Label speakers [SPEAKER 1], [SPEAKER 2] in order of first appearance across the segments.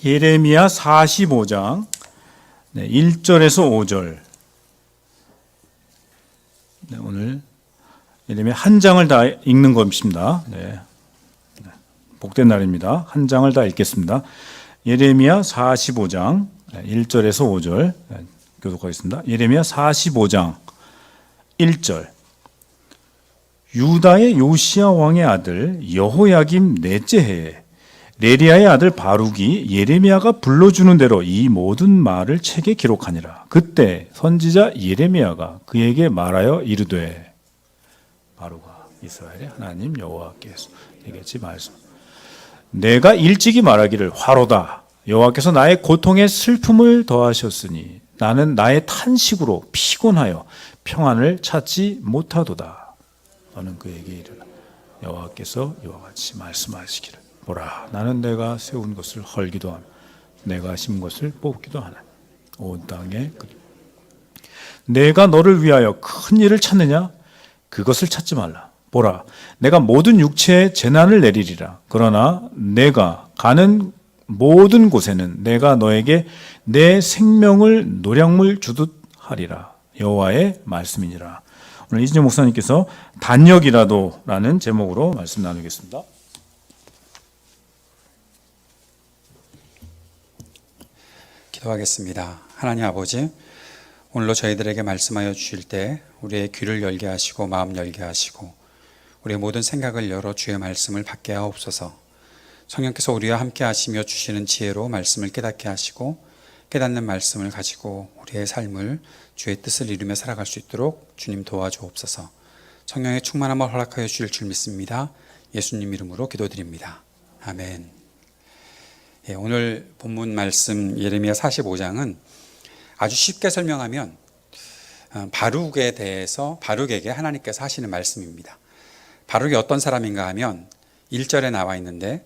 [SPEAKER 1] 예레미야 45장 1절에서 5절. 오늘 예레미야 한 장을 다 읽는 것입니다. 복된 날입니다. 한 장을 다 읽겠습니다. 예레미야 45장 1절에서 5절 교독하겠습니다. 예레미야 45장 1절. 유다의 요시야 왕의 아들 여호야김 넷째 해에 네리야의 아들 바룩이 예레미야가 불러주는 대로 이 모든 말을 책에 기록하니라. 그때 선지자 예레미야가 그에게 말하여 이르되, 바룩아, 이스라엘의 하나님 여호와께서 내게 말씀, 내가 일찍이 말하기를 화로다. 여호와께서 나의 고통에 슬픔을 더하셨으니 나는 나의 탄식으로 피곤하여 평안을 찾지 못하도다. 너는 그에게 이르라. 여호와께서 이와 같이 말씀하시기를, 보라, 나는 내가 세운 것을 헐기도 하며 내가 심은 것을 뽑기도 하나. 온 땅에 내가 너를 위하여 큰 일을 찾느냐? 그것을 찾지 말라. 보라, 내가 모든 육체에 재난을 내리리라. 그러나 내가 가는 모든 곳에는 내가 너에게 내 생명을 노량물 주듯 하리라. 여호와의 말씀이니라. 오늘 이진영 목사님께서 단역이라도라는 제목으로 말씀 나누겠습니다.
[SPEAKER 2] 기도하겠습니다. 하나님 아버지, 오늘로 저희들에게 말씀하여 주실 때 우리의 귀를 열게 하시고 마음 열게 하시고 우리의 모든 생각을 열어 주의 말씀을 받게 하옵소서. 성령께서 우리와 함께 하시며 주시는 지혜로 말씀을 깨닫게 하시고 깨닫는 말씀을 가지고 우리의 삶을 주의 뜻을 이루며 살아갈 수 있도록 주님 도와주옵소서. 성령의 충만함을 허락하여 주실 줄 믿습니다. 예수님 이름으로 기도드립니다. 아멘. 오늘 본문 말씀 예레미야 45장은 아주 쉽게 설명하면 바룩에 대해서 바룩에게 하나님께서 하시는 말씀입니다. 바룩이 어떤 사람인가 하면 1절에 나와 있는데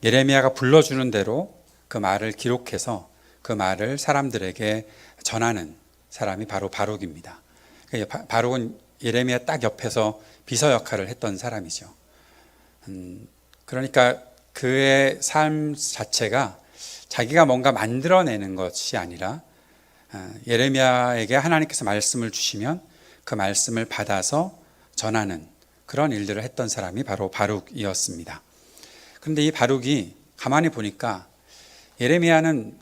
[SPEAKER 2] 예레미야가 불러주는 대로 그 말을 기록해서 그 말을 사람들에게 전하는 사람이 바로 바룩입니다. 바룩은 예레미야 딱 옆에서 비서 역할을 했던 사람이죠. 그러니까 그의 삶 자체가 자기가 뭔가 만들어내는 것이 아니라 예레미야에게 하나님께서 말씀을 주시면 그 말씀을 받아서 전하는 그런 일들을 했던 사람이 바로 바룩이었습니다. 그런데 이 바룩이 가만히 보니까 예레미야는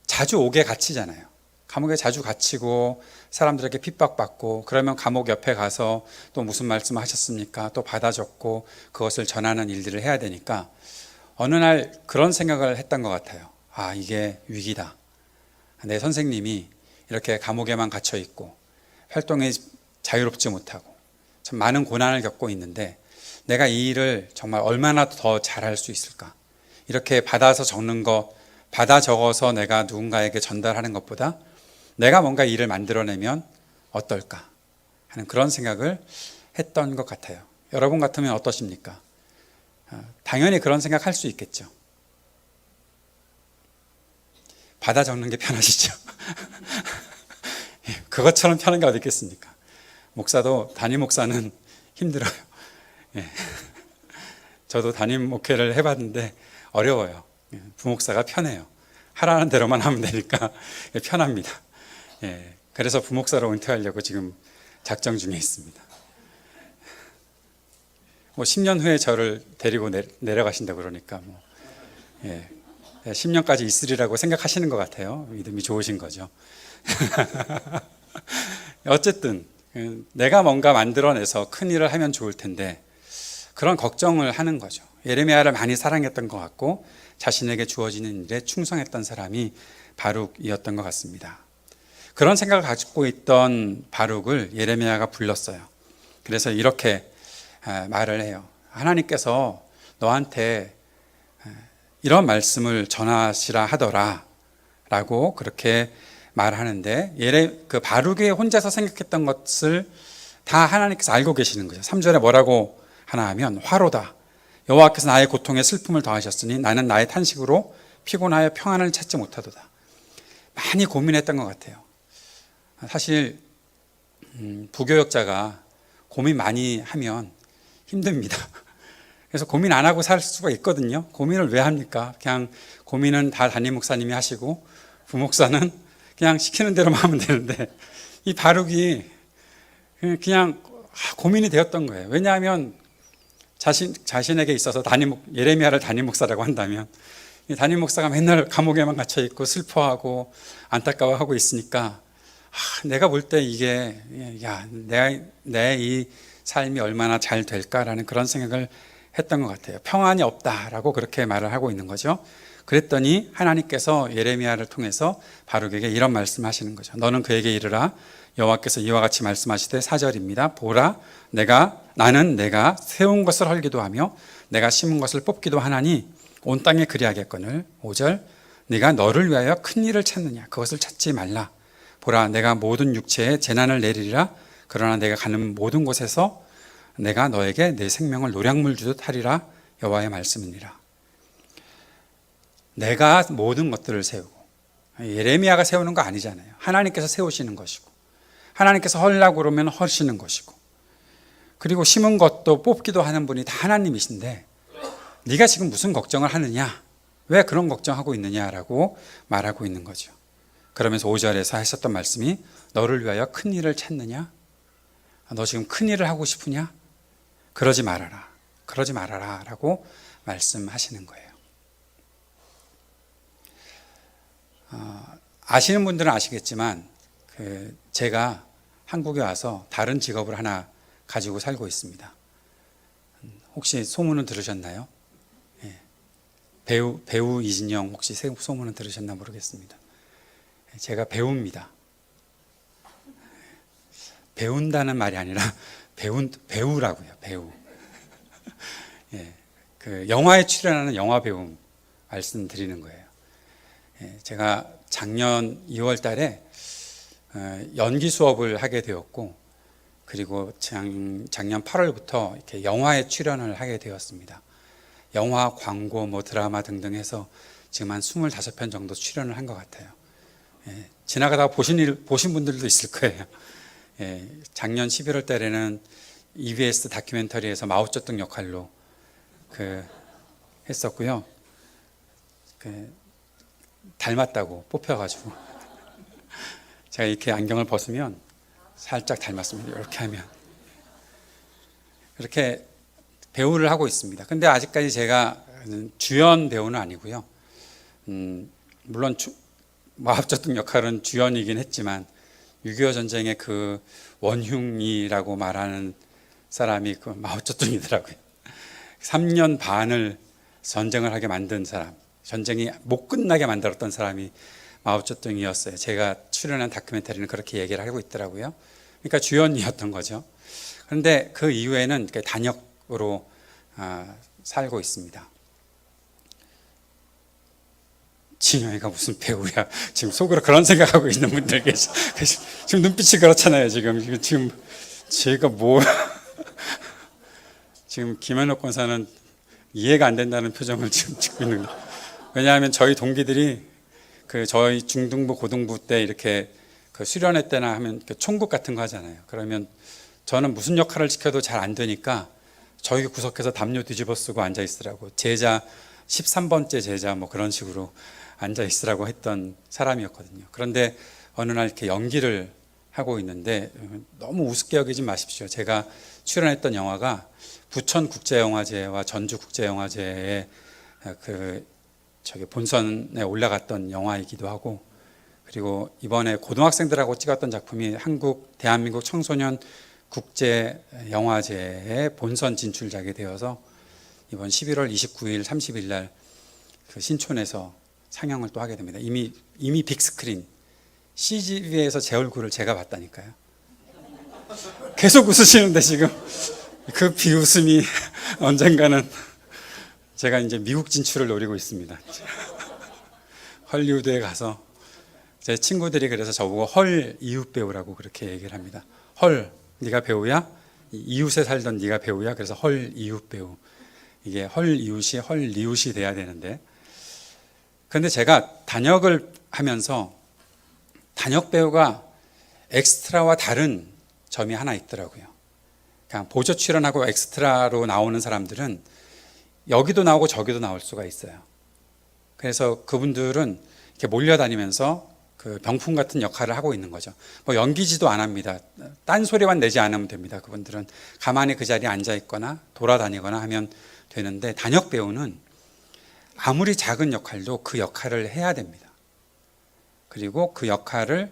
[SPEAKER 2] 자주 옥에 갇히잖아요. 감옥에 자주 갇히고 사람들에게 핍박받고, 그러면 감옥 옆에 가서 또 무슨 말씀을 하셨습니까? 또 받아 적고 그것을 전하는 일들을 해야 되니까 어느 날 그런 생각을 했던 것 같아요. 아, 이게 위기다. 내 선생님이 이렇게 감옥에만 갇혀 있고 활동에 자유롭지 못하고 참 많은 고난을 겪고 있는데 내가 이 일을 정말 얼마나 더 잘할 수 있을까? 이렇게 받아서 적는 거, 받아 적어서 내가 누군가에게 전달하는 것보다 내가 뭔가 일을 만들어내면 어떨까 하는 그런 생각을 했던 것 같아요. 여러분 같으면 어떠십니까? 당연히 그런 생각할 수 있겠죠. 받아 적는 게 편하시죠? 그것처럼 편한 게 어디 있겠습니까? 목사도, 담임 목사는 힘들어요. 저도 담임 목회를 해봤는데 어려워요. 부목사가 편해요. 하라는 대로만 하면 되니까 편합니다. 그래서 부목사로 은퇴하려고 지금 작정 중에 있습니다. 10년 후에 저를 데리고 내려가신다 그러니까 10년까지 있으리라고 생각하시는 것 같아요. 믿음이 좋으신 거죠. 어쨌든 내가 뭔가 만들어내서 큰 일을 하면 좋을 텐데 그런 걱정을 하는 거죠. 예레미야를 많이 사랑했던 것 같고 자신에게 주어지는 일에 충성했던 사람이 바룩이었던 것 같습니다. 그런 생각을 가지고 있던 바룩을 예레미야가 불렀어요. 그래서 이렇게 말을 해요. 하나님께서 너한테 이런 말씀을 전하시라 하더라 라고 그렇게 말하는데 그 바룩이 혼자서 생각했던 것을 다 하나님께서 알고 계시는 거죠. 3절에 뭐라고 하나 하면 화로다. 여호와께서 나의 고통에 슬픔을 더하셨으니 나는 나의 탄식으로 피곤하여 평안을 찾지 못하도다. 많이 고민했던 것 같아요. 사실 부교역자가 고민 많이 하면 힘듭니다. 그래서 고민 안 하고 살 수가 있거든요. 고민을 왜 합니까? 그냥 고민은 다 담임 목사님이 하시고 부목사는 그냥 시키는 대로만 하면 되는데, 이 바룩이 그냥 고민이 되었던 거예요. 왜냐하면 자신에게 있어서 예레미야를 담임 목사라고 한다면, 이 담임 목사가 맨날 감옥에만 갇혀 있고 슬퍼하고 안타까워하고 있으니까, 내가 볼 때 이게 내 이 삶이 얼마나 잘 될까라는 그런 생각을 했던 것 같아요. 평안이 없다라고 그렇게 말을 하고 있는 거죠. 그랬더니 하나님께서 예레미야를 통해서 바룩에게 이런 말씀하시는 거죠. 너는 그에게 이르라. 여호와께서 이와 같이 말씀하시되 4절입니다. 보라, 나는 내가 세운 것을 헐기도 하며 내가 심은 것을 뽑기도 하나니 온 땅에 그리하겠거늘. 5절, 네가 너를 위하여 큰 일을 찾느냐? 그것을 찾지 말라. 보라, 내가 모든 육체에 재난을 내리리라. 그러나 내가 가는 모든 곳에서 내가 너에게 내 생명을 노량물 주듯 하리라. 여호와의 말씀이니라. 내가 모든 것들을 세우고, 예레미야가 세우는 거 아니잖아요. 하나님께서 세우시는 것이고, 하나님께서 헐라고 그러면 헐시는 것이고, 그리고 심은 것도 뽑기도 하는 분이 다 하나님이신데, 네가 지금 무슨 걱정을 하느냐? 왜 그런 걱정하고 있느냐라고 말하고 있는 거죠. 그러면서 5절에서 하셨던 말씀이, 너를 위하여 큰 일을 찾느냐? 너 지금 큰 일을 하고 싶으냐? 그러지 말아라 라고 말씀하시는 거예요. 아시는 분들은 아시겠지만, 제가 한국에 와서 다른 직업을 하나 가지고 살고 있습니다. 혹시 소문은 들으셨나요? 배우 이진영, 혹시 소문은 들으셨나 모르겠습니다. 제가 배우입니다. 배운다는 말이 아니라 배우라고요. 배우. 그 영화에 출연하는 영화 배우 말씀드리는 거예요. 제가 작년 2월 달에 연기 수업을 하게 되었고, 그리고 작년 8월부터 이렇게 영화에 출연을 하게 되었습니다. 영화, 광고, 드라마 등등 해서 지금 한 25편 정도 출연을 한 것 같아요. 지나가다가 보신 분들도 있을 거예요. 작년 11월 달에는 EBS 다큐멘터리에서 마오쩌둥 역할로 했었고요. 닮았다고 뽑혀가지고 제가 이렇게 안경을 벗으면 살짝 닮았습니다. 이렇게 하면 이렇게 배우를 하고 있습니다. 근데 아직까지 제가 주연 배우는 아니고요. 물론 마오쩌둥 역할은 주연이긴 했지만 6.25 전쟁의 그 원흉이라고 말하는 사람이 그 마오쩌둥이더라고요. 3년 반을 전쟁을 하게 만든 사람, 전쟁이 못 끝나게 만들었던 사람이 마오쩌둥이었어요. 제가 출연한 다큐멘터리는 그렇게 얘기를 하고 있더라고요. 그러니까 주연이었던 거죠. 그런데 그 이후에는 단역으로 살고 있습니다. 진영이가 무슨 배우야? 지금 속으로 그런 생각하고 있는 분들 계시. 지금 눈빛이 그렇잖아요. 지금 제가 지금 김현옥 권사는 이해가 안 된다는 표정을 지금 짓고 있는 거예요. 왜냐하면 저희 동기들이 저희 중등부 고등부 때 이렇게 수련회 때나 하면 총국 같은 거 하잖아요. 그러면 저는 무슨 역할을 시켜도 잘 안 되니까 저희 구석에서 담요 뒤집어 쓰고 앉아 있으라고, 제자 13번째 제자 그런 식으로 앉아 있으라고 했던 사람이었거든요. 그런데 어느 날 이렇게 연기를 하고 있는데 너무 우습게 여기지 마십시오. 제가 출연했던 영화가 부천국제영화제와 전주국제영화제에 본선에 올라갔던 영화이기도 하고, 그리고 이번에 고등학생들하고 찍었던 작품이 대한민국 청소년 국제영화제에 본선 진출작이 되어서 이번 11월 29일, 30일 날 신촌에서 상영을 또 하게 됩니다. 이미 빅스크린 CGV에서 제 얼굴을 제가 봤다니까요. 계속 웃으시는데 지금 그 비웃음이 언젠가는 제가 이제 미국 진출을 노리고 있습니다. 헐리우드에 가서 제 친구들이 그래서 저보고 헐 이웃 배우라고 그렇게 얘기를 합니다. 헐, 네가 배우야? 이웃에 살던 네가 배우야? 그래서 헐 이웃 배우. 이게 헐 이웃이 헐 리웃이 돼야 되는데, 그런데 제가 단역을 하면서 단역 배우가 엑스트라와 다른 점이 하나 있더라고요. 그냥 보조 출연하고 엑스트라로 나오는 사람들은 여기도 나오고 저기도 나올 수가 있어요. 그래서 그분들은 이렇게 몰려다니면서 그 병풍 같은 역할을 하고 있는 거죠. 뭐 연기지도 안 합니다. 딴 소리만 내지 않으면 됩니다. 그분들은 가만히 그 자리에 앉아 있거나 돌아다니거나 하면 되는데, 단역 배우는 아무리 작은 역할도 그 역할을 해야 됩니다. 그리고 그 역할을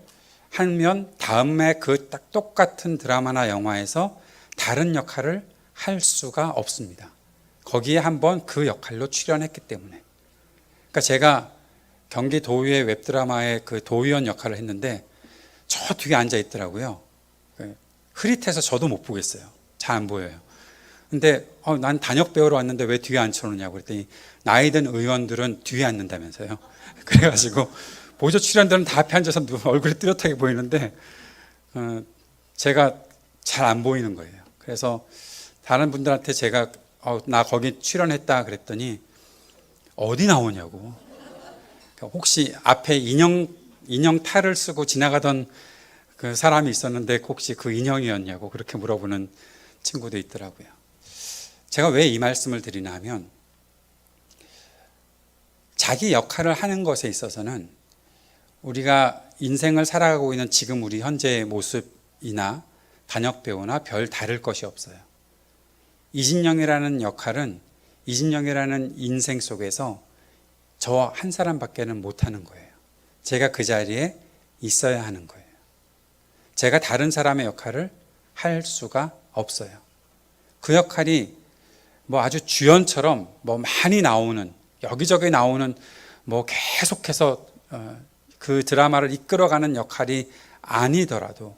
[SPEAKER 2] 하면 다음에 그 딱 똑같은 드라마나 영화에서 다른 역할을 할 수가 없습니다. 거기에 한번 그 역할로 출연했기 때문에. 그러니까 제가 경기 도의회 웹드라마의 그 도의원 역할을 했는데 저 뒤에 앉아 있더라고요. 흐릿해서 저도 못 보겠어요. 잘 안 보여요. 근데 난 단역 배우러 왔는데 왜 뒤에 앉혀놓냐고 그랬더니 나이 든 의원들은 뒤에 앉는다면서요. 그래가지고 보조 출연들은 다 앞에 앉아서 얼굴이 뚜렷하게 보이는데 제가 잘 안 보이는 거예요. 그래서 다른 분들한테 제가 나 거기 출연했다 그랬더니 어디 나오냐고. 혹시 앞에 인형 탈을 쓰고 지나가던 그 사람이 있었는데 혹시 그 인형이었냐고 그렇게 물어보는 친구도 있더라고요. 제가 왜 이 말씀을 드리나 하면, 자기 역할을 하는 것에 있어서는 우리가 인생을 살아가고 있는 지금 우리 현재의 모습이나 단역 배우나 별 다를 것이 없어요. 이진영이라는 역할은 이진영이라는 인생 속에서 저 한 사람밖에는 못하는 거예요. 제가 그 자리에 있어야 하는 거예요. 제가 다른 사람의 역할을 할 수가 없어요. 그 역할이 뭐 아주 주연처럼 뭐 많이 나오는, 여기저기 나오는 뭐 계속해서 그 드라마를 이끌어가는 역할이 아니더라도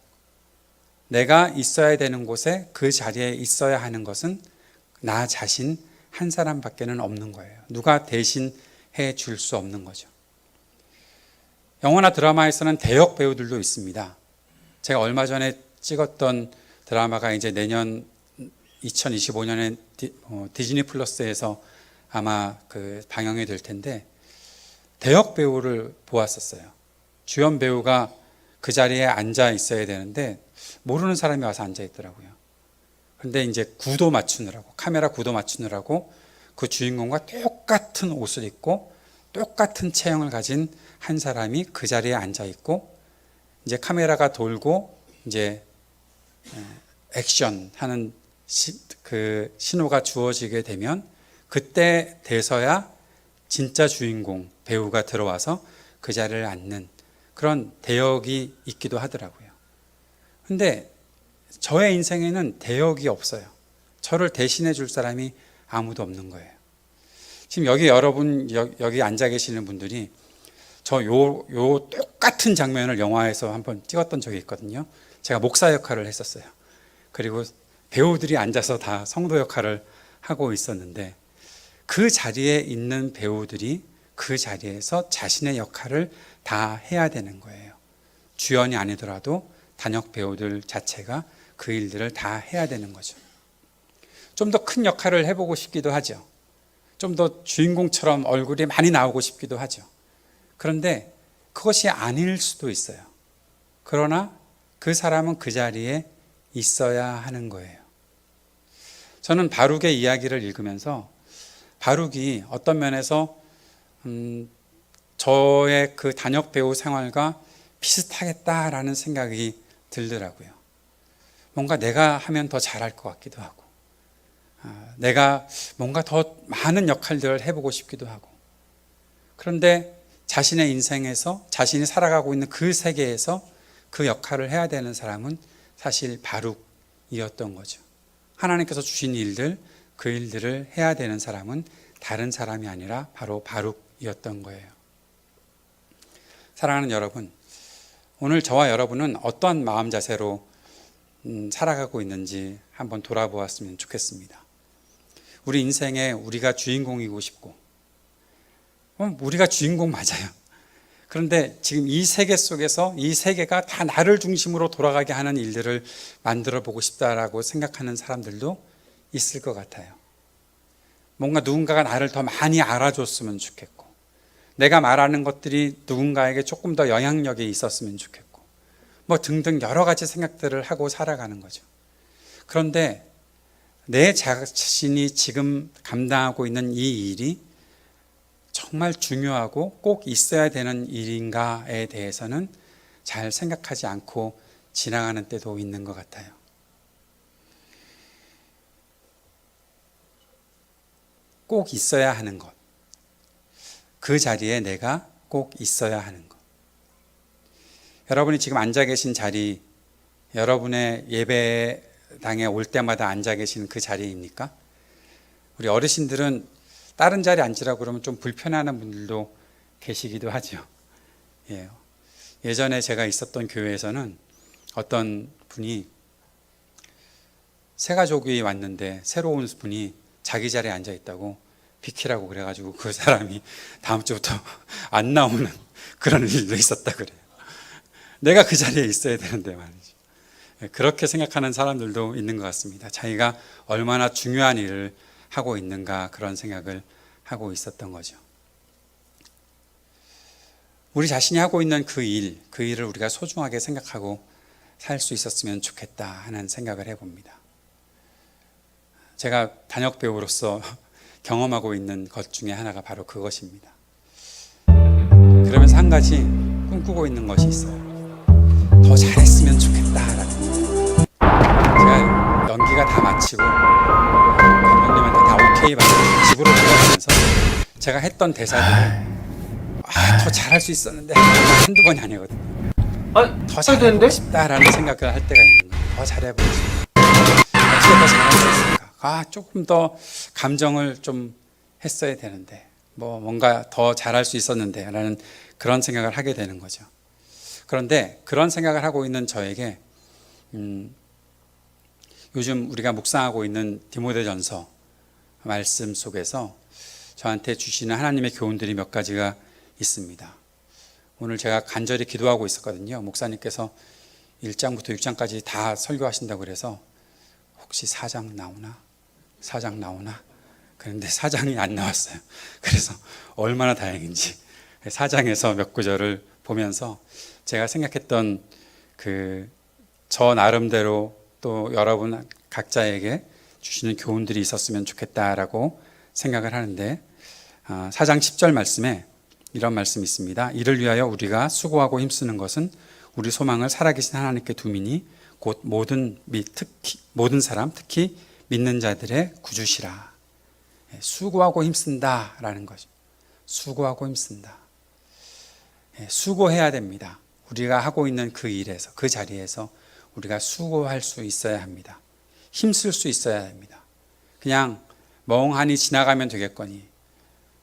[SPEAKER 2] 내가 있어야 되는 곳에 그 자리에 있어야 하는 것은 나 자신 한 사람밖에는 없는 거예요. 누가 대신 해줄 수 없는 거죠. 영화나 드라마에서는 대역 배우들도 있습니다. 제가 얼마 전에 찍었던 드라마가 이제 내년 2025년에 디즈니 플러스에서 아마 그 방영이 될 텐데, 대역 배우를 보았었어요. 주연 배우가 그 자리에 앉아 있어야 되는데 모르는 사람이 와서 앉아 있더라고요. 근데 이제 구도 맞추느라고, 카메라 구도 맞추느라고 그 주인공과 똑같은 옷을 입고 똑같은 체형을 가진 한 사람이 그 자리에 앉아 있고, 이제 카메라가 돌고 이제 액션 하는 그 신호가 주어지게 되면 그때 돼서야 진짜 주인공 배우가 들어와서 그 자리를 앉는 그런 대역이 있기도 하더라고요. 근데 저의 인생에는 대역이 없어요. 저를 대신해 줄 사람이 아무도 없는 거예요. 지금 여기 여러분, 여기 앉아 계시는 분들이 저 요 똑같은 장면을 영화에서 한번 찍었던 적이 있거든요. 제가 목사 역할을 했었어요. 그리고 배우들이 앉아서 다 성도 역할을 하고 있었는데, 그 자리에 있는 배우들이 그 자리에서 자신의 역할을 다 해야 되는 거예요. 주연이 아니더라도 단역 배우들 자체가 그 일들을 다 해야 되는 거죠. 좀 더 큰 역할을 해보고 싶기도 하죠. 좀 더 주인공처럼 얼굴이 많이 나오고 싶기도 하죠. 그런데 그것이 아닐 수도 있어요. 그러나 그 사람은 그 자리에 있어야 하는 거예요. 저는 바룩의 이야기를 읽으면서 바룩이 어떤 면에서 저의 그 단역 배우 생활과 비슷하겠다라는 생각이 들더라고요. 뭔가 내가 하면 더 잘할 것 같기도 하고, 내가 뭔가 더 많은 역할들을 해보고 싶기도 하고, 그런데 자신의 인생에서 자신이 살아가고 있는 그 세계에서 그 역할을 해야 되는 사람은 사실 바룩이었던 거죠. 하나님께서 주신 일들, 그 일들을 해야 되는 사람은 다른 사람이 아니라 바로 바룩이었던 거예요. 사랑하는 여러분, 오늘 저와 여러분은 어떠한 마음 자세로 살아가고 있는지 한번 돌아보았으면 좋겠습니다. 우리 인생에 우리가 주인공이고 싶고, 우리가 주인공 맞아요. 그런데 지금 이 세계 속에서 이 세계가 다 나를 중심으로 돌아가게 하는 일들을 만들어 보고 싶다라고 생각하는 사람들도 있을 것 같아요. 뭔가 누군가가 나를 더 많이 알아줬으면 좋겠고, 내가 말하는 것들이 누군가에게 조금 더 영향력이 있었으면 좋겠고, 뭐 등등 여러 가지 생각들을 하고 살아가는 거죠. 그런데 내 자신이 지금 감당하고 있는 이 일이 정말 중요하고 꼭 있어야 되는 일인가에 대해서는 잘 생각하지 않고 지나가는 때도 있는 것 같아요. 꼭 있어야 하는 것. 그 자리에 내가 꼭 있어야 하는 것. 여러분이 지금 앉아 계신 자리, 여러분의 예배당에 올 때마다 앉아 계신 그 자리입니까? 우리 어르신들은 다른 자리에 앉으라고 그러면 좀 불편해하는 분들도 계시기도 하죠. 예. 예전에 제가 있었던 교회에서는 어떤 분이 새 가족이 왔는데 새로 온 분이 자기 자리에 앉아 있다고 비키라고 그래가지고 그 사람이 다음 주부터 안 나오는 그런 일도 있었다 그래요. 내가 그 자리에 있어야 되는데 말이죠. 그렇게 생각하는 사람들도 있는 것 같습니다. 자기가 얼마나 중요한 일을 하고 있는가 그런 생각을 하고 있었던 거죠. 우리 자신이 하고 있는 그 일을 우리가 소중하게 생각하고 살 수 있었으면 좋겠다 하는 생각을 해봅니다. 제가 단역 배우로서 경험하고 있는 것 중에 하나가 바로 그것입니다. 그러면서 한 가지 꿈꾸고 있는 것이 있어요. 더 잘했으면 좋겠다라는 거. 제가 연기가 다 마치고 감독님한테 다 오케이 받고 집으로 들어가면서 제가 했던 대사들을 더 잘할 수 있었는데 한두 번이 아니거든요. 더 잘해보고 싶다라는 생각을 할 때가 있는 거예요. 더 잘해보고 싶다. 어떻게 더 잘할 수 있을까? 조금 더 감정을 좀 했어야 되는데 뭔가 더 잘할 수 있었는데 라는 그런 생각을 하게 되는 거죠. 그런데 그런 생각을 하고 있는 저에게 요즘 우리가 묵상하고 있는 디모데전서 말씀 속에서 저한테 주시는 하나님의 교훈들이 몇 가지가 있습니다. 오늘 제가 간절히 기도하고 있었거든요. 목사님께서 1장부터 6장까지 다 설교하신다고 그래서 혹시 4장 나오나? 4장 나오나? 그런데 4장이 안 나왔어요. 그래서 얼마나 다행인지 4장에서 몇 구절을 보면서 제가 생각했던 저 나름대로 또 여러분 각자에게 주시는 교훈들이 있었으면 좋겠다라고 생각을 하는데 4장 10절 말씀에 이런 말씀이 있습니다. 이를 위하여 우리가 수고하고 힘쓰는 것은 우리 소망을 살아계신 하나님께 두미니 곧 모든 사람 특히 믿는 자들의 구주시라. 수고하고 힘쓴다라는 것입니다. 수고하고 힘쓴다. 수고해야 됩니다. 우리가 하고 있는 그 일에서 그 자리에서 우리가 수고할 수 있어야 합니다. 힘쓸 수 있어야 합니다. 그냥 멍하니 지나가면 되겠거니.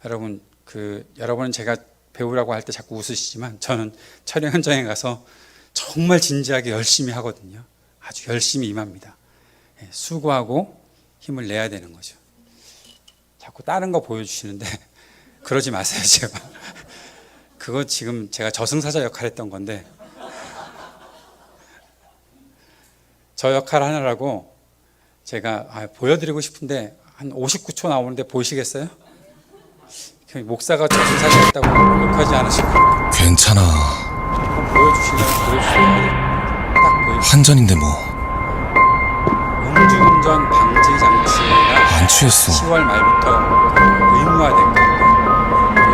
[SPEAKER 2] 여러분은 제가 배우라고 할 때 자꾸 웃으시지만 저는 촬영 현장에 가서 정말 진지하게 열심히 하거든요. 아주 열심히 임합니다. 수고하고 힘을 내야 되는 거죠. 자꾸 다른 거 보여주시는데 그러지 마세요, 제발. 그거 지금 제가 저승사자 역할 했던 건데 저 역할 하느라고 제가 보여드리고 싶은데 한 59초 나오는데 보이시겠어요? 목사가 저승사자였다고 욕하지 않으시고
[SPEAKER 3] 괜찮아.
[SPEAKER 2] 보여주시면 딱 보이고
[SPEAKER 3] 한잔인데 뭐.
[SPEAKER 2] 음주운전 방지 장치가
[SPEAKER 3] 안 취했어.
[SPEAKER 2] 10월 말부터 의무화된 거예요.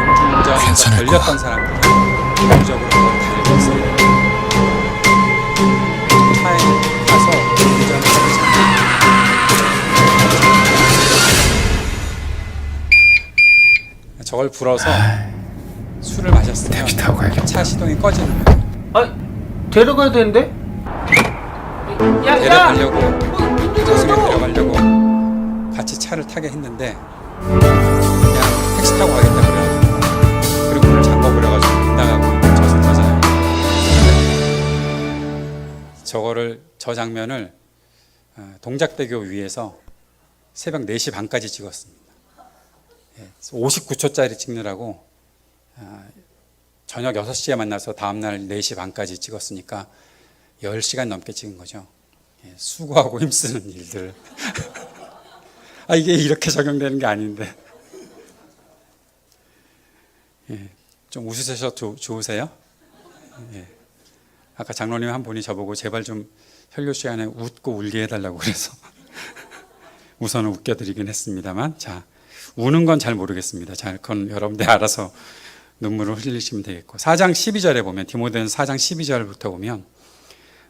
[SPEAKER 2] 음주운전
[SPEAKER 3] 괜찮을
[SPEAKER 2] 걸렸던
[SPEAKER 3] 거야.
[SPEAKER 2] 사람들은 의무적으로 그걸 달고 있어야 돼요. 차에 가서 운전을 하지 저걸 불어서 술을 마셨으면
[SPEAKER 3] 타고 가야겠다.
[SPEAKER 2] 차 시동이 꺼지는 거예요.
[SPEAKER 4] 데려가야 되는데?
[SPEAKER 2] 데려가려고 저승에 데려가려고 같이 차를 타게 했는데 그냥 택시 타고 가겠다 그래가지고 그리고 문을 잠궈버려가지고 못 나가고 있는 저승사자예요. 저 장면을 동작대교 위에서 새벽 4시 반까지 찍었습니다. 59초짜리 찍느라고 저녁 6시에 만나서 다음날 4시 반까지 찍었으니까 10시간 넘게 찍은 거죠. 수고하고 힘쓰는 일들. 이게 이렇게 적용되는 게 아닌데. 좀 웃으셔서 좋으세요? 아까 장로님 한 분이 저보고 제발 좀 설교 시간에 웃고 울게 해달라고 그래서 우선은 웃겨드리긴 했습니다만, 자, 우는 건 잘 모르겠습니다. 자, 그건 여러분들 알아서 눈물을 흘리시면 되겠고, 4장 12절에 보면, 디모데전서 4장 12절부터 보면,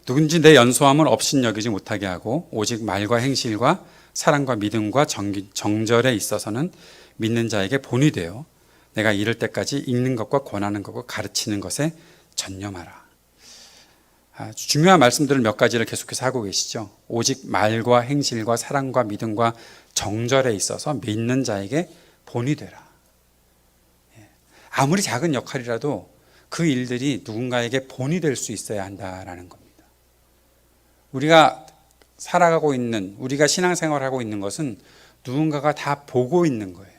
[SPEAKER 2] 누군지 내 연소함을 업신여기지 못하게 하고 오직 말과 행실과 사랑과 믿음과 정절에 있어서는 믿는 자에게 본이 되어 내가 이를 때까지 읽는 것과 권하는 것과 가르치는 것에 전념하라. 아주 중요한 말씀들을 몇 가지를 계속해서 하고 계시죠. 오직 말과 행실과 사랑과 믿음과 정절에 있어서 믿는 자에게 본이 되라. 아무리 작은 역할이라도 그 일들이 누군가에게 본이 될 수 있어야 한다라는 겁니다. 우리가 살아가고 있는, 우리가 신앙생활을 하고 있는 것은 누군가가 다 보고 있는 거예요.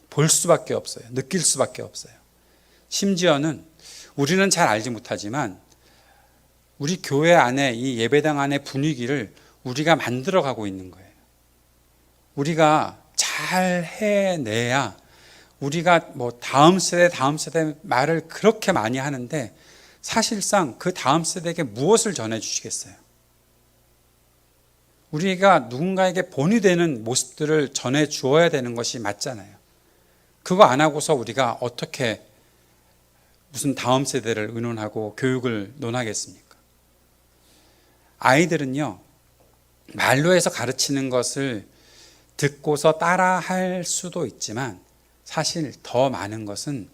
[SPEAKER 2] 볼 수밖에 없어요. 느낄 수밖에 없어요. 심지어는 우리는 잘 알지 못하지만 우리 교회 안에, 이 예배당 안의 분위기를 우리가 만들어가고 있는 거예요. 우리가 잘 해내야 우리가 뭐 다음 세대 말을 그렇게 많이 하는데 사실상 그 다음 세대에게 무엇을 전해주시겠어요? 우리가 누군가에게 본이 되는 모습들을 전해 주어야 되는 것이 맞잖아요. 그거 안 하고서 우리가 어떻게 무슨 다음 세대를 의논하고 교육을 논하겠습니까? 아이들은요, 말로 해서 가르치는 것을 듣고서 따라 할 수도 있지만 사실 더 많은 것은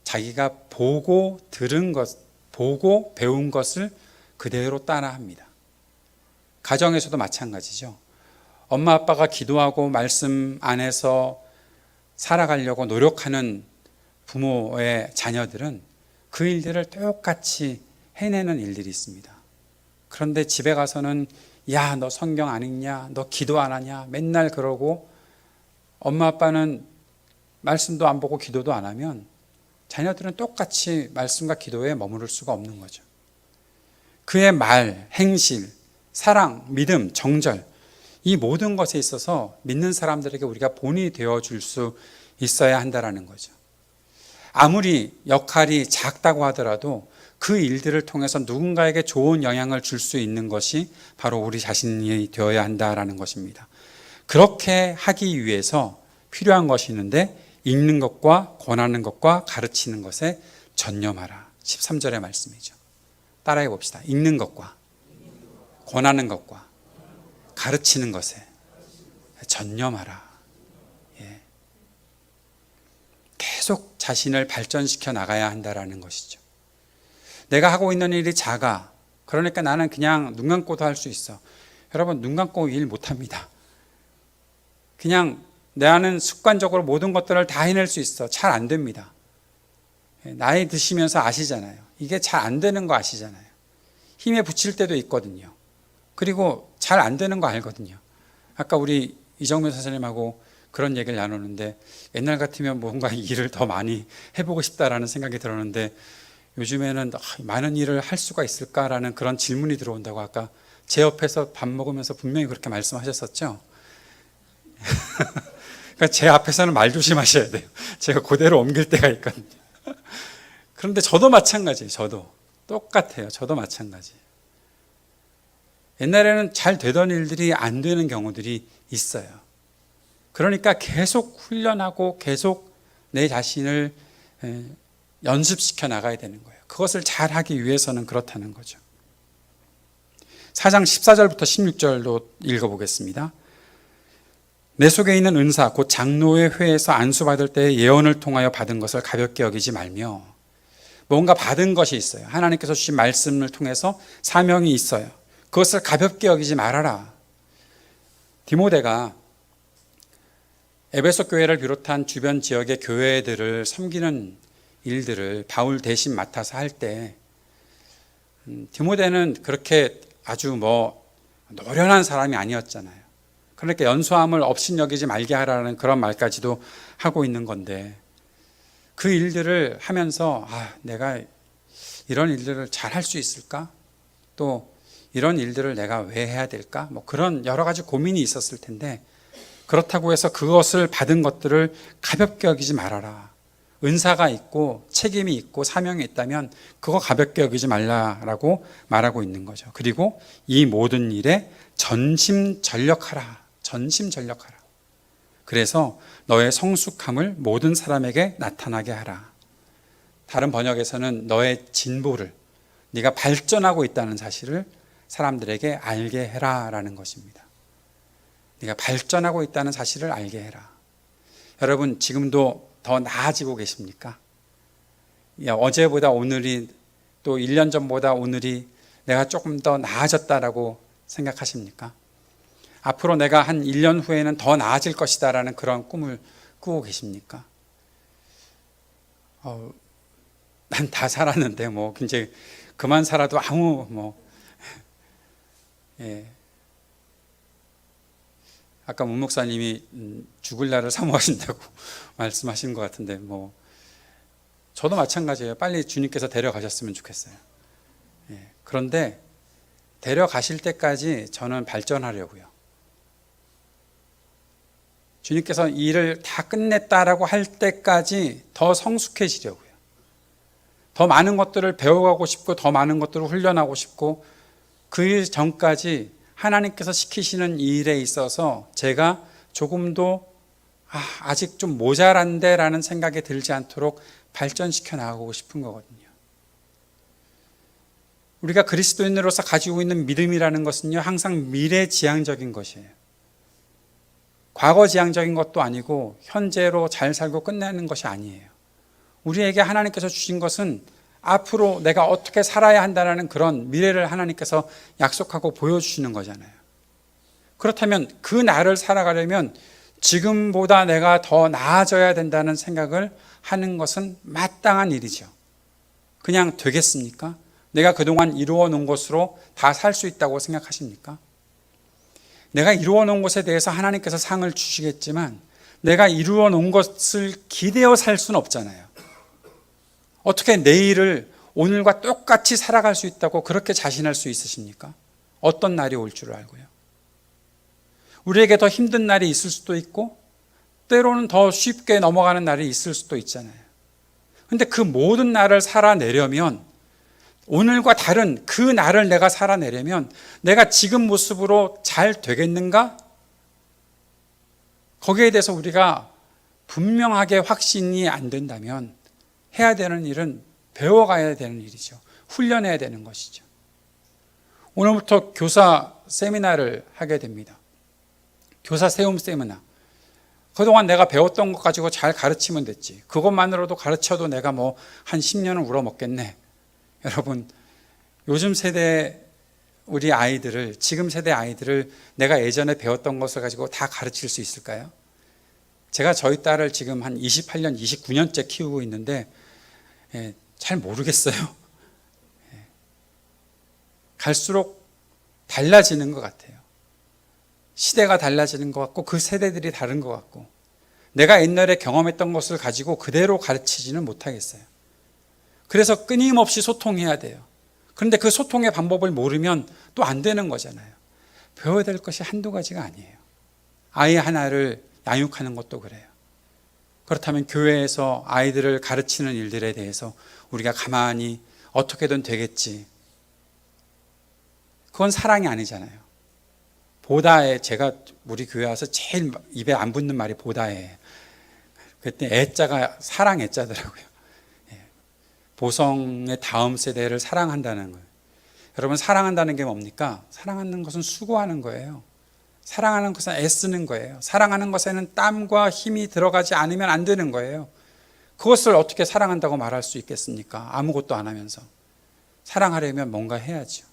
[SPEAKER 2] 자기가 보고 들은 것, 보고 배운 것을 그대로 따라 합니다. 가정에서도 마찬가지죠. 엄마 아빠가 기도하고 말씀 안에서 살아가려고 노력하는 부모의 자녀들은 그 일들을 똑같이 해내는 일들이 있습니다. 그런데 집에 가서는 야, 너 성경 안 읽냐? 너 기도 안 하냐? 맨날 그러고 엄마 아빠는 말씀도 안 보고 기도도 안 하면 자녀들은 똑같이 말씀과 기도에 머무를 수가 없는 거죠. 그의 말, 행실, 사랑, 믿음, 정절, 이 모든 것에 있어서 믿는 사람들에게 우리가 본이 되어줄 수 있어야 한다는 거죠. 아무리 역할이 작다고 하더라도 그 일들을 통해서 누군가에게 좋은 영향을 줄 수 있는 것이 바로 우리 자신이 되어야 한다는 것입니다. 그렇게 하기 위해서 필요한 것이 있는데 읽는 것과 권하는 것과 가르치는 것에 전념하라. 13절의 말씀이죠. 따라해 봅시다. 읽는 것과 권하는 것과 가르치는 것에 전념하라. 예. 계속 자신을 발전시켜 나가야 한다는 것이죠. 내가 하고 있는 일이 작아. 그러니까 나는 그냥 눈 감고도 할 수 있어. 여러분, 눈 감고 일 못합니다. 그냥 나는 습관적으로 모든 것들을 다 해낼 수 있어. 잘 안 됩니다. 나이 드시면서 아시잖아요. 이게 잘 안 되는 거 아시잖아요. 힘에 부칠 때도 있거든요. 그리고 잘 안 되는 거 알거든요. 아까 우리 이정면 선생님하고 그런 얘기를 나누는데 옛날 같으면 뭔가 일을 더 많이 해보고 싶다라는 생각이 들었는데 요즘에는 많은 일을 할 수가 있을까라는 그런 질문이 들어온다고 아까 제 옆에서 밥 먹으면서 분명히 그렇게 말씀하셨었죠. 그러니까 제 앞에서는 말 조심하셔야 돼요. 제가 그대로 옮길 때가 있거든요. 그런데 저도 마찬가지예요. 저도 똑같아요. 저도 마찬가지예요. 옛날에는 잘 되던 일들이 안 되는 경우들이 있어요. 그러니까 계속 훈련하고 계속 내 자신을 연습시켜 나가야 되는 거예요. 그것을 잘 하기 위해서는 그렇다는 거죠. 4장 14절부터 16절도 읽어보겠습니다. 내 속에 있는 은사 곧 장로의 회에서 안수받을 때 예언을 통하여 받은 것을 가볍게 여기지 말며 뭔가 받은 것이 있어요. 하나님께서 주신 말씀을 통해서 사명이 있어요. 그것을 가볍게 여기지 말아라. 디모데가 에베소 교회를 비롯한 주변 지역의 교회들을 섬기는 일들을 바울 대신 맡아서 할 때 디모데는 그렇게 아주 노련한 사람이 아니었잖아요. 그러니까 연소함을 업신여기지 말게 하라는 그런 말까지도 하고 있는 건데 그 일들을 하면서 내가 이런 일들을 잘 할 수 있을까? 또 이런 일들을 내가 왜 해야 될까? 그런 여러 가지 고민이 있었을 텐데 그렇다고 해서 그것을 받은 것들을 가볍게 여기지 말아라. 은사가 있고 책임이 있고 사명이 있다면 그거 가볍게 여기지 말라라고 말하고 있는 거죠. 그리고 이 모든 일에 전심전력하라. 전심전력하라. 그래서 너의 성숙함을 모든 사람에게 나타나게 하라. 다른 번역에서는 너의 진보를, 네가 발전하고 있다는 사실을 사람들에게 알게 해라라는 것입니다. 네가 발전하고 있다는 사실을 알게 해라. 여러분 지금도 더 나아지고 계십니까? 어제보다 오늘이, 또 1년 전보다 오늘이 내가 조금 더 나아졌다라고 생각하십니까? 앞으로 내가 한 1년 후에는 더 나아질 것이다라는 그런 꿈을 꾸고 계십니까? 난 다 살았는데 뭐 이제 그만 살아도 예. 아까 문 목사님이 죽을 날을 사모하신다고 말씀하신 것 같은데 뭐 저도 마찬가지예요. 빨리 주님께서 데려가셨으면 좋겠어요. 예. 그런데 데려가실 때까지 저는 발전하려고요. 주님께서 이 일을 다 끝냈다라고 할 때까지 더 성숙해지려고요. 더 많은 것들을 배워가고 싶고 더 많은 것들을 훈련하고 싶고 그 전까지 하나님께서 시키시는 이 일에 있어서 제가 조금도 아직 좀 모자란데 라는 생각이 들지 않도록 발전시켜 나가고 싶은 거거든요. 우리가 그리스도인으로서 가지고 있는 믿음이라는 것은요, 항상 미래지향적인 것이에요. 과거지향적인 것도 아니고 현재로 잘 살고 끝내는 것이 아니에요. 우리에게 하나님께서 주신 것은 앞으로 내가 어떻게 살아야 한다는 그런 미래를 하나님께서 약속하고 보여주시는 거잖아요. 그렇다면 그 날을 살아가려면 지금보다 내가 더 나아져야 된다는 생각을 하는 것은 마땅한 일이죠. 그냥 되겠습니까? 내가 그동안 이루어 놓은 것으로 다 살 수 있다고 생각하십니까? 내가 이루어 놓은 것에 대해서 하나님께서 상을 주시겠지만 내가 이루어 놓은 것을 기대어 살 수는 없잖아요. 어떻게 내일을 오늘과 똑같이 살아갈 수 있다고 그렇게 자신할 수 있으십니까? 어떤 날이 올 줄 알고요. 우리에게 더 힘든 날이 있을 수도 있고 때로는 더 쉽게 넘어가는 날이 있을 수도 있잖아요. 그런데 그 모든 날을 살아내려면, 오늘과 다른 그 날을 내가 살아내려면 내가 지금 모습으로 잘 되겠는가? 거기에 대해서 우리가 분명하게 확신이 안 된다면 해야 되는 일은 배워가야 되는 일이죠. 훈련해야 되는 것이죠. 오늘부터 교사 세미나를 하게 됩니다. 교사 세움 세미나. 그동안 내가 배웠던 것 가지고 잘 가르치면 됐지. 그것만으로도 가르쳐도 내가 뭐 한 10년은 울어먹겠네. 여러분, 요즘 세대 우리 아이들을, 지금 세대 아이들을 내가 예전에 배웠던 것을 가지고 다 가르칠 수 있을까요? 제가 저희 딸을 지금 한 28년, 29년째 키우고 있는데 잘 모르겠어요. 갈수록 달라지는 것 같아요. 시대가 달라지는 것 같고 그 세대들이 다른 것 같고 내가 옛날에 경험했던 것을 가지고 그대로 가르치지는 못하겠어요. 그래서 끊임없이 소통해야 돼요. 그런데 그 소통의 방법을 모르면 또 안 되는 거잖아요. 배워야 될 것이 한두 가지가 아니에요. 아이 하나를 양육하는 것도 그래요. 그렇다면 교회에서 아이들을 가르치는 일들에 대해서 우리가 가만히 어떻게든 되겠지. 그건 사랑이 아니잖아요. 보다에, 제가 우리 교회 와서 제일 입에 안 붙는 말이 보다에. 그때 애자가 사랑 애자더라고요. 보성의 다음 세대를 사랑한다는 거예요. 여러분, 사랑한다는 게 뭡니까? 사랑하는 것은 수고하는 거예요. 사랑하는 것은 애쓰는 거예요. 사랑하는 것에는 땀과 힘이 들어가지 않으면 안 되는 거예요. 그것을 어떻게 사랑한다고 말할 수 있겠습니까? 아무것도 안 하면서. 사랑하려면 뭔가 해야죠.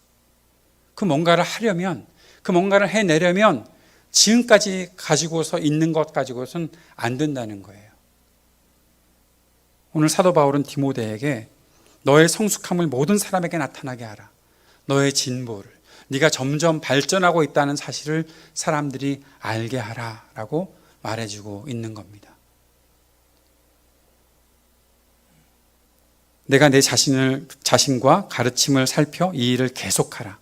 [SPEAKER 2] 그 뭔가를 하려면, 그 뭔가를 해내려면 지금까지 가지고서 있는 것 가지고서는 안 된다는 거예요. 오늘 사도 바울은 디모데에게 너의 성숙함을 모든 사람에게 나타나게 하라. 너의 진보를, 네가 점점 발전하고 있다는 사실을 사람들이 알게 하라라고 말해주고 있는 겁니다. 내가 내 자신과 가르침을 살펴 이 일을 계속하라.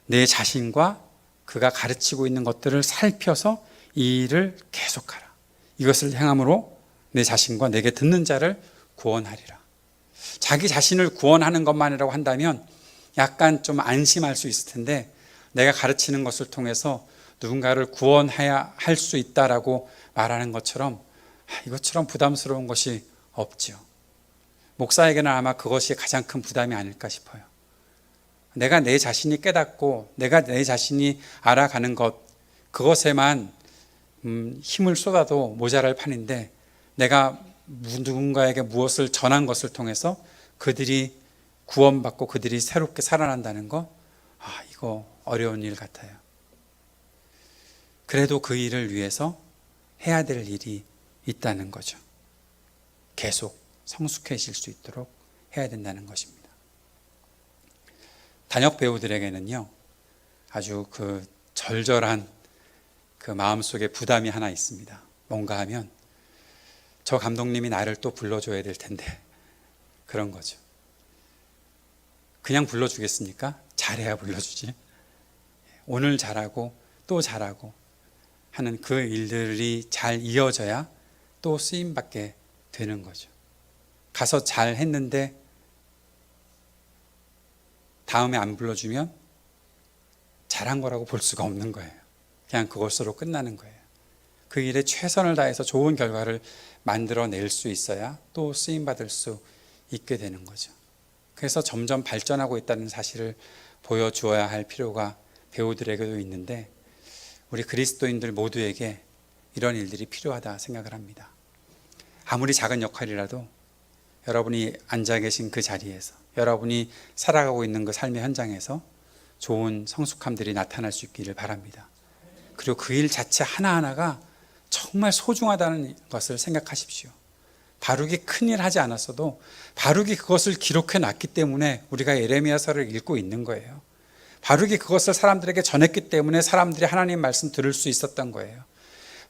[SPEAKER 2] 내 자신과 그가 가르치고 있는 것들을 살펴서 이 일을 계속하라. 이것을 행함으로 내 자신과 내게 듣는 자를 구원하리라. 자기 자신을 구원하는 것만이라고 한다면 약간 좀 안심할 수 있을 텐데, 내가 가르치는 것을 통해서 누군가를 구원해야 할 수 있다라고 말하는 것처럼 이것처럼 부담스러운 것이 없죠. 목사에게는 아마 그것이 가장 큰 부담이 아닐까 싶어요. 내가 내 자신이 깨닫고 내가 내 자신이 알아가는 것, 그것에만 힘을 쏟아도 모자랄 판인데, 내가 누군가에게 무엇을 전한 것을 통해서 그들이 구원받고 그들이 새롭게 살아난다는 것, 이거 어려운 일 같아요. 그래도 그 일을 위해서 해야 될 일이 있다는 거죠. 계속 성숙해질 수 있도록 해야 된다는 것입니다. 단역 배우들에게는요, 아주 그 절절한 그 마음속에 부담이 하나 있습니다. 뭔가 하면 저 감독님이 나를 또 불러줘야 될 텐데, 그런 거죠. 그냥 불러주겠습니까? 잘해야 불러주지. 오늘 잘하고 또 잘하고 하는 그 일들이 잘 이어져야 또 쓰임받게 되는 거죠. 가서 잘 했는데 다음에 안 불러주면 잘한 거라고 볼 수가 없는 거예요. 그냥 그것으로 끝나는 거예요. 그 일에 최선을 다해서 좋은 결과를 만들어낼 수 있어야 또 쓰임받을 수 있게 되는 거죠. 그래서 점점 발전하고 있다는 사실을 보여주어야 할 필요가 배우들에게도 있는데, 우리 그리스도인들 모두에게 이런 일들이 필요하다 생각을 합니다. 아무리 작은 역할이라도 여러분이 앉아 계신 그 자리에서, 여러분이 살아가고 있는 그 삶의 현장에서 좋은 성숙함들이 나타날 수 있기를 바랍니다. 그리고 그 일 자체 하나하나가 정말 소중하다는 것을 생각하십시오. 바룩이 큰일 하지 않았어도 바룩이 그것을 기록해 놨기 때문에 우리가 예레미야서를 읽고 있는 거예요. 바룩이 그것을 사람들에게 전했기 때문에 사람들이 하나님 말씀 들을 수 있었던 거예요.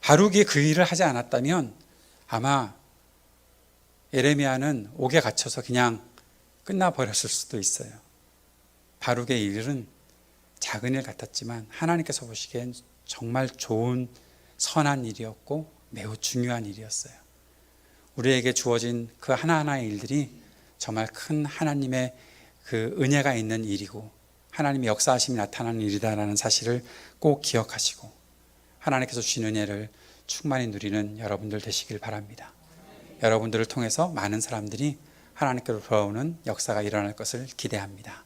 [SPEAKER 2] 바룩이 그 일을 하지 않았다면 아마 예레미야는 옥에 갇혀서 그냥 끝나버렸을 수도 있어요. 바룩의 일은 작은 일 같았지만 하나님께서 보시기엔 정말 좋은 선한 일이었고 매우 중요한 일이었어요. 우리에게 주어진 그 하나하나의 일들이 정말 큰 하나님의 그 은혜가 있는 일이고 하나님의 역사하심이 나타나는 일이다라는 사실을 꼭 기억하시고 하나님께서 주신 은혜를 충만히 누리는 여러분들 되시길 바랍니다. 여러분들을 통해서 많은 사람들이 하나님께로 돌아오는 역사가 일어날 것을 기대합니다.